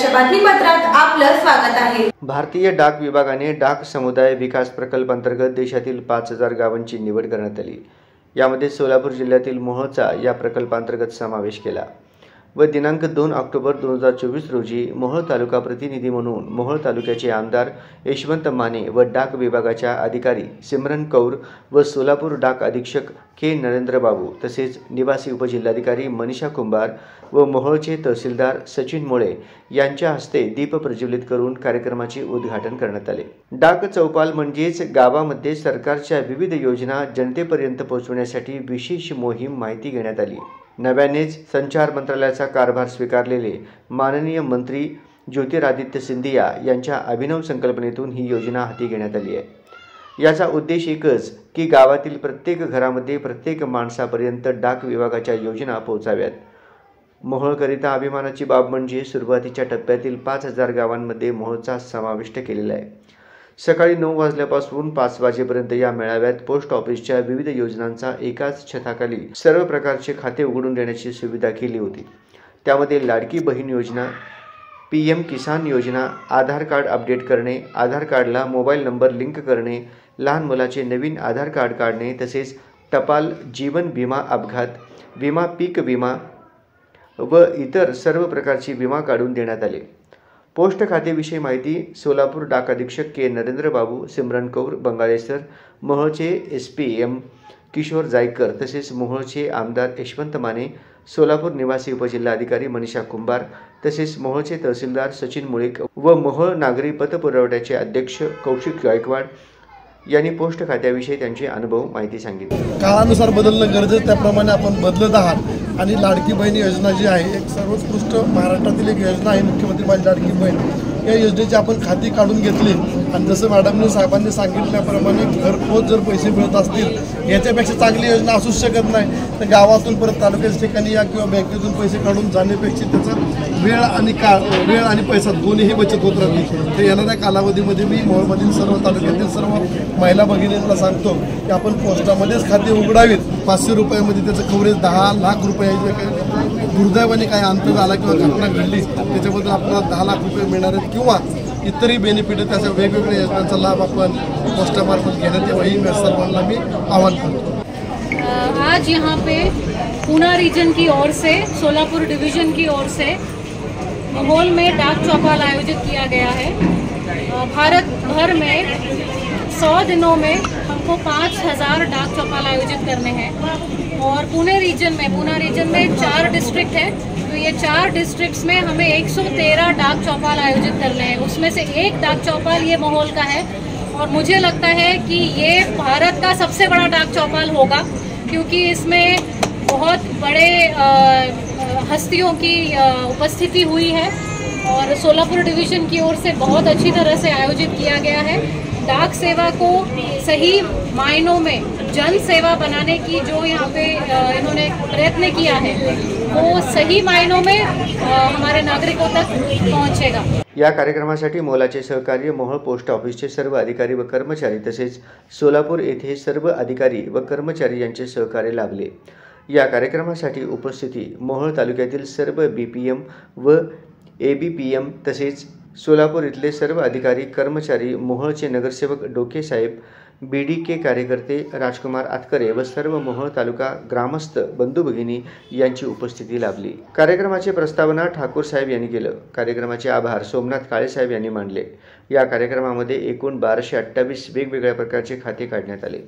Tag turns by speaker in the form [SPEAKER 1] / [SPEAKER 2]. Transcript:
[SPEAKER 1] बातमीपत्रात आपलं स्वागत आहे।
[SPEAKER 2] भारतीय डाक विभागाने डाक समुदाय विकास प्रकल्प अंतर्गत देशातील 5000 गावांची निवड करण्यात आली। यामध्ये सोलापूर जिल्ह्यातील मोहोळचा या प्रकल्पांतर्गत समावेश केला व दिनांक 2 ऑक्टोबर 2024 रोजी मोहोळ तालुका प्रतिनिधी म्हणून मोहोळ तालुक्याचे आमदार यशवंत माने व डाक विभागाच्या अधिकारी सिमरन कौर व सोलापूर डाक अधीक्षक के नरेंद्र बाबू तसेच निवासी उपजिल्हाधिकारी मनीषा कुंभार व मोहोळचे तहसीलदार सचिन मोळे यांच्या हस्ते दीप प्रज्वलित करून कार्यक्रमाचे उद्घाटन करण्यात आले। डाक चौपाल म्हणजेच गावामध्ये सरकारच्या विविध योजना जनतेपर्यंत पोहोचवण्यासाठी विशेष मोहीम माहिती घेण्यात आली। नव्यानेच संचार मंत्रालयाचा कारभार स्वीकारलेले माननीय मंत्री ज्योतिरादित्य सिंधिया यांच्या अभिनव संकल्पनेतून ही योजना हाती घेण्यात आली आहे। याचा उद्देश एकच की गावातील प्रत्येक घरामध्ये प्रत्येक माणसापर्यंत डाक विभागाच्या योजना पोहोचाव्यात। मोहोळकरिता अभिमानाची बाब म्हणजे सुरुवातीच्या टप्प्यातील 5000 गावांमध्ये मोहोळचा समाविष्ट केलेला आहे। सकाळी 9 वाजल्यापासून 5 वाजेपर्यंत या मेळाव्यात पोस्ट ऑफिसच्या विविध योजनांचा एकाच छताखाली सर्व प्रकारचे खाते उघडून देण्याची सुविधा केली होती। त्यामध्ये लाडकी बहीण योजना, PM किसान योजना, आधार कार्ड अपडेट करणे, आधार कार्डला मोबाईल नंबर लिंक करणे, लहान मुलाचे नवीन आधार कार्ड काढणे तसेच टपाल, जीवन विमा, अपघात विमा, पीक विमा व इतर सर्व प्रकारची विमा काढून देण्यात आले। पोस्ट खातेविषयी माहिती सोलापूर डाक अधीक्षक के नरेंद्र बाबू, सिमरन कौर बंगाळेसर, मोहोळचे SPM किशोर जायकर तसेच मोहोळचे आमदार यशवंत माने, सोलापूर निवासी उपजिल्हाधिकारी मनीषा कुंभार तसेच मोहोळचे तहसीलदार सचिन मोळे व मोहोळ नागरी पतपुरवठ्याचे अध्यक्ष कौशिक गायकवाड यांनी पोस्ट खात्याविषयी त्यांचे अनुभव माहिती सांगितली।
[SPEAKER 3] काळानुसार बदलणं गरजेचं, त्याप्रमाणे आपण बदलत आहात आणि लाडकी बहीण योजना जी आहे एक सर्वोत्कृष्ट महाराष्ट्रातील एक योजना आहे। मुख्यमंत्री माझी लाडकी बहीण या योजनेची आपण खाती काढून घेतली आणि जसं मॅडमने साहेबांनी सांगितल्याप्रमाणे घरपोच जर पैसे मिळत असतील याच्यापेक्षा चांगली योजना असूच शकत नाही। तर गावातून परत तालुक्याच्या ठिकाणी या किंवा बँकेतून पैसे काढून जाण्यापेक्षा त्याचा वेळ आणि पैसा दोन्हीही बचत होत राहते। तर येणाऱ्या कालावधीमध्ये मी मोहोळमधील सर्व तालुक्यातील सर्व महिला भगिनींना सांगतो की आपण पोस्टामध्येच खाते उघडावीत। 500 रुपयामध्ये त्याचं कव्हरेज 10 लाख रुपये दुर्दैवाने काही अंतर झाला किंवा घटना घडली त्याच्याबद्दल आपल्याला 10 लाख रुपये मिळणार आहेत किंवा इतरही बेनिफिट आहे। त्याच्या वेगवेगळ्या योजनांचा लाभ आपण पोस्टामार्फत घेण्यात यावा ही सर्वांना मी आवाहन करतो।
[SPEAKER 4] आज यहाँ पे पूना रीजन की ओर से, सोलापुर डिवीजन की ओर से मोहोल में डाक चौपाल आयोजित किया गया है। भारत भर में 100 दिनों में हमको 5000 डाक चौपाल आयोजित करने हैं और पूना रीजन में 4 डिस्ट्रिक्ट है। तो ये 4 डिस्ट्रिक्ट्स में हमें 113 डाक चौपाल आयोजित करने हैं। उसमें से एक डाक चौपाल ये मोहोल का है और मुझे लगता है कि ये भारत का सबसे बड़ा डाक चौपाल होगा क्योंकि इसमें बहुत बड़े हस्तियों की उपस्थिति हुई है और सोलापुर डिवीज़न की ओर से बहुत अच्छी तरह से आयोजित किया गया है। डाक सेवा को सही मायनों में जन सेवा बनाने की जो यहाँ पे इन्होंने प्रयत्न किया है वो सही मायनों में हमारे नागरिकों तक पहुँचेगा।
[SPEAKER 2] या कार्यक्रमासाठी मोलाचे सहकार्य मोहोळ पोस्ट ऑफिसचे सर्व अधिकारी व कर्मचारी तसेच सोलापूर येथे सर्व अधिकारी व कर्मचारी यांचे सहकार्य लाभले। या कार्यक्रमासाठी उपस्थिती मोहोळ तालुक्यातील सर्व BPM व ABPM तसेच सोलापूर इथले सर्व अधिकारी कर्मचारी, मोहोळचे नगरसेवक डोके साहेब, BDK कार्यकर्ते, राजकुमार आतकरे व सर्व मोहोळ तालुका ग्रामस्थ बंधू भगिनी यांची उपस्थिती लाभली। कार्यक्रमाचे प्रस्तावना ठाकूर साहेब यांनी केलं। कार्यक्रमाचे आभार सोमनाथ काळे साहेब यांनी मानले। या कार्यक्रमामध्ये एकूण 1228 वेगवेगळ्या प्रकारचे खाते काढण्यात आले।